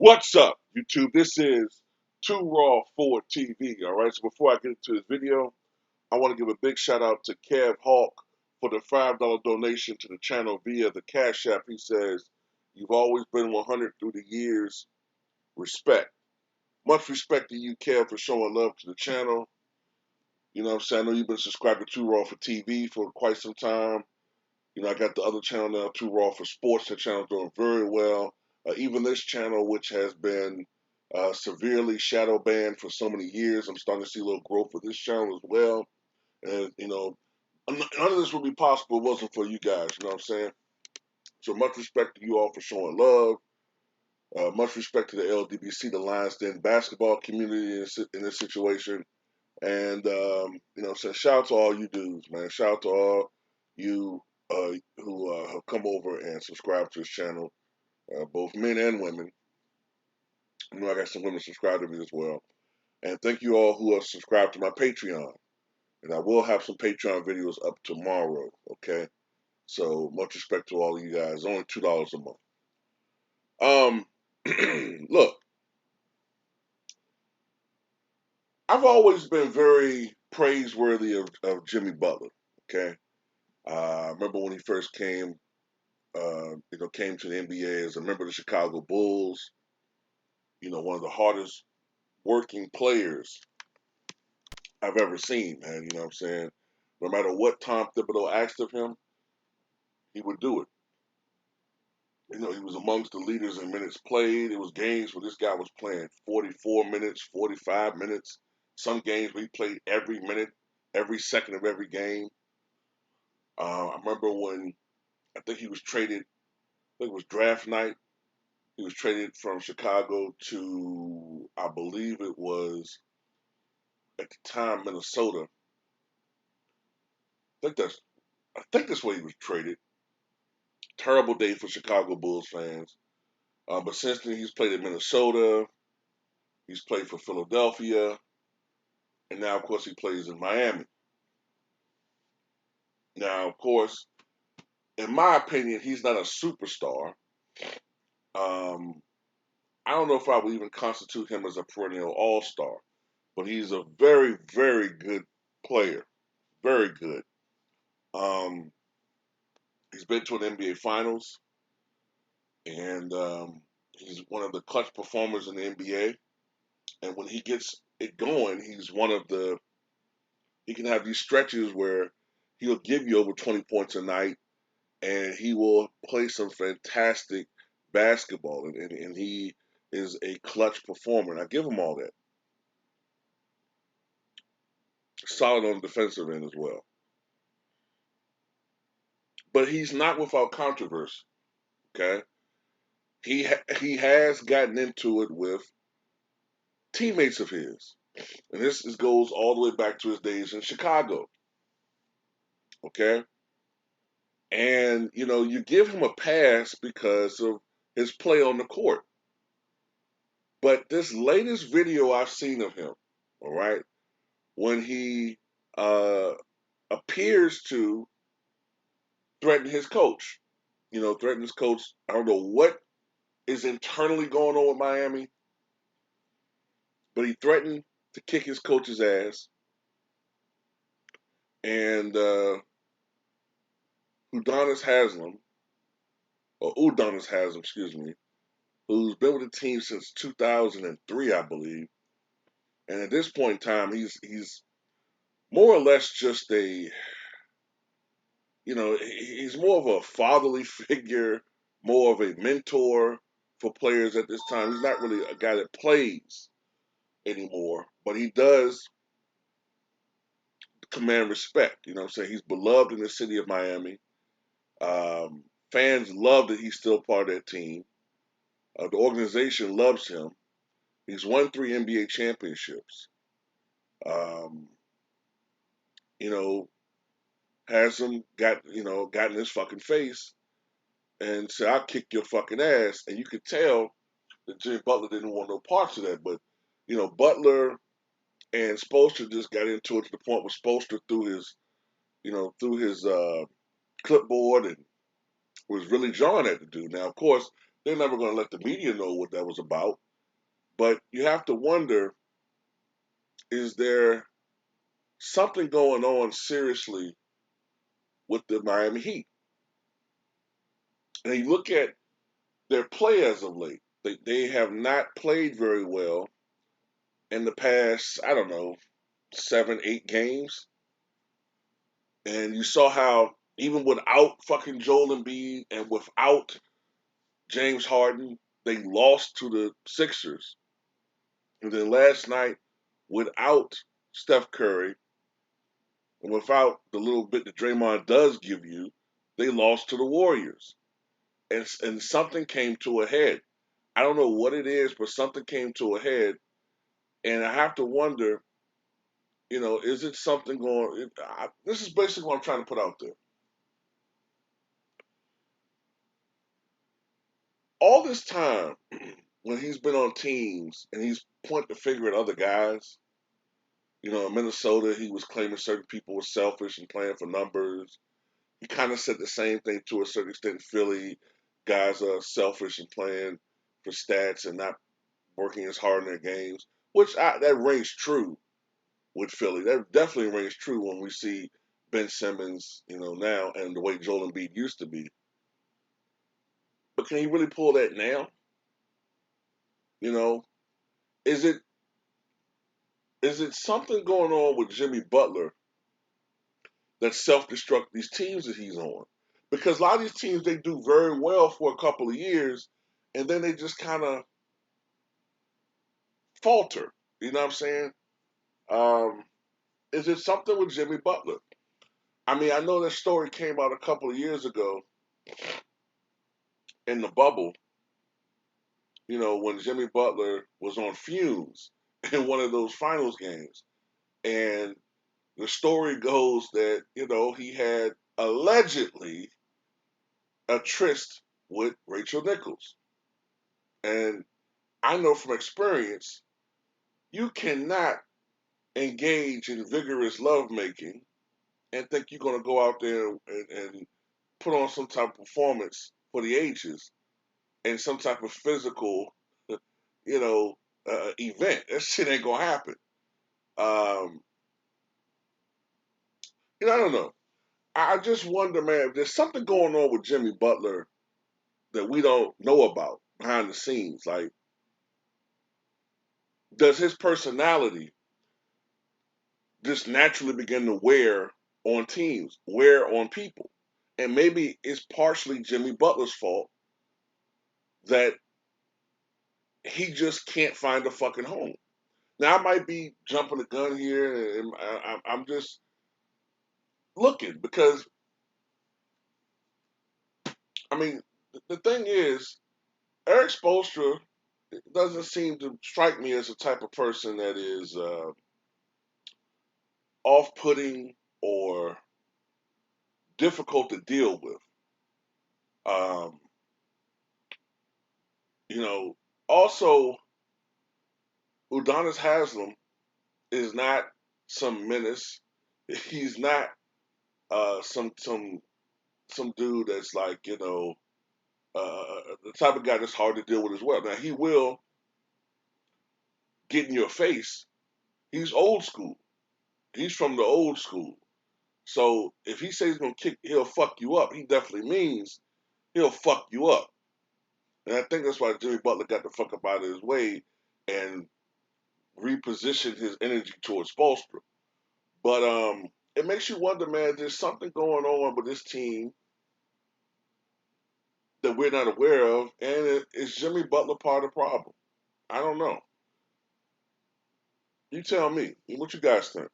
What's up, YouTube? This is Too Raw Forward TV. All right. So before I get into this video, I want to give a big shout out to Kev Hawk for the $5 donation to the channel via the Cash App. He says, "You've always been 100 through the years. Respect. Much respect to you, Kev, for showing love to the channel. You know what I'm saying? I know you've been subscribed to Too Raw for TV for quite some time. You know, I got the other channel now, Too Raw for Sports. The channel's doing very well. Even this channel, which has been severely shadow banned for so many years, I'm starting to see a little growth with this channel as well. And, you know, none of this would be possible if it wasn't for you guys, you know what I'm saying? So much respect to you all for showing love. Much respect to the LDBC, the Lions Den basketball community in this situation. And, you know, so shout out to all you dudes, man. Shout out to all you who have come over and subscribed to this channel, both men and women. You know, I got some women subscribed to me as well. And thank you all who have subscribed to my Patreon. And I will have some Patreon videos up tomorrow, okay? So much respect to all of you guys. Only $2 a month. Look, I've always been very praiseworthy of Jimmy Butler, okay? I remember when he first came, came to the NBA as a member of the Chicago Bulls. You know, one of the hardest working players I've ever seen, man. You know what I'm saying? No matter what Tom Thibodeau asked of him, he would do it. You know, he was amongst the leaders in minutes played. It was games where this guy was playing 44 minutes, 45 minutes. Some games where he played every minute, every second of every game. I remember when I think he was traded, I think it was draft night. He was traded from Chicago to, I believe it was at the time, Minnesota. I think that's where he was traded. Terrible day for Chicago Bulls fans. But since then, he's played in Minnesota. He's played for Philadelphia, and now, of course, he plays in Miami. Now, of course, in my opinion, he's not a superstar. Um, I don't know if I would even constitute him as a perennial all-star, but he's a very, very good player. Very good. Um, he's been to an NBA Finals, and he's one of the clutch performers in the NBA. And when he gets it going, he's one of the. He can have these stretches where he'll give you over 20 points a night, and he will play some fantastic basketball, and he is a clutch performer. And I give him all that. Solid on the defensive end as well. But he's not without controversy. Okay, he has gotten into it with teammates of his, and goes all the way back to his days in Chicago. Okay, and you know you give him a pass because of his play on the court. But this latest video I've seen of him, all right, when he uh, appears to threaten his coach, threaten his coach. I don't know what is internally going on with Miami, but he threatened to kick his coach's ass. And Udonis Haslam, excuse me, who's been with the team since 2003, I believe. And at this point in time, he's more or less just he's more of a fatherly figure, more of a mentor for players at this time. He's not really a guy that plays anymore, but he does command respect. You know what I'm saying? He's beloved in the city of Miami. Fans love that he's still part of that team. The organization loves him. He's won 3 NBA championships. Um, you know, has him got in his fucking face and said, "I'll kick your fucking ass." And you could tell that Jimmy Butler didn't want no parts of that. But, Butler and Spoelstra just got into it to the point where Spoelstra through his clipboard and was really jarring at the dude. Now, of course, They're never going to let the media know what that was about. But you have to wonder, is there something going on seriously with the Miami Heat? And you look at their play as of late. They have not played very well in the past, I don't know, 7, 8 games. And you saw how even without fucking Joel Embiid and without James Harden, they lost to the Sixers. And then last night, without Steph Curry and without the little bit that Draymond does give you, they lost to the Warriors. And something came to a head. I don't know what it is, but something came to a head. And I have to wonder, is it something going? This is basically what I'm trying to put out there. All this time, when he's been on teams and he's pointing the finger at other guys, in Minnesota, he was claiming certain people were selfish and playing for numbers. He kind of said the same thing to a certain extent in Philly. Guys are selfish and playing for stats and not working as hard in their games, which that rings true with Philly. That definitely rings true when we see Ben Simmons, now and the way Joel Embiid used to be. But can he really pull that now? You know, is it something going on with Jimmy Butler that self-destruct these teams that he's on? Because a lot of these teams they do very well for a couple of years, and then they just kind of falter. You know what I'm saying? Um, is it something with Jimmy Butler? I mean, I know that story came out a couple of years ago in the bubble. When Jimmy Butler was on fumes in one of those finals games, and the story goes that he had allegedly a tryst with Rachel Nichols. And I know from experience, you cannot engage in vigorous lovemaking and think you're going to go out there and put on some type of performance for the ages and some type of physical, event. That shit ain't going to happen. Um, I don't know. I just wonder, man, if there's something going on with Jimmy Butler that we don't know about behind the scenes. Like, does his personality just naturally begin to wear on teams, wear on people? And maybe it's partially Jimmy Butler's fault that he just can't find a fucking home. Now, I might be jumping the gun here, and I'm just looking because, I mean, the thing is, Eric Spoelstra doesn't seem to strike me as the type of person that is off-putting or difficult to deal with. Um, also, Udonis Haslam is not some menace. He's not some dude that's like the type of guy that's hard to deal with as well. Now he will get in your face. He's old school. He's from the old school. So if he says he'll fuck you up, he definitely means he'll fuck you up. And I think that's why Jimmy Butler got the fuck up out of his way and repositioned his energy towards Spoelstra. But it makes you wonder, man. There's something going on with this team that we're not aware of, and is Jimmy Butler part of the problem? I don't know. You tell me. What you guys think?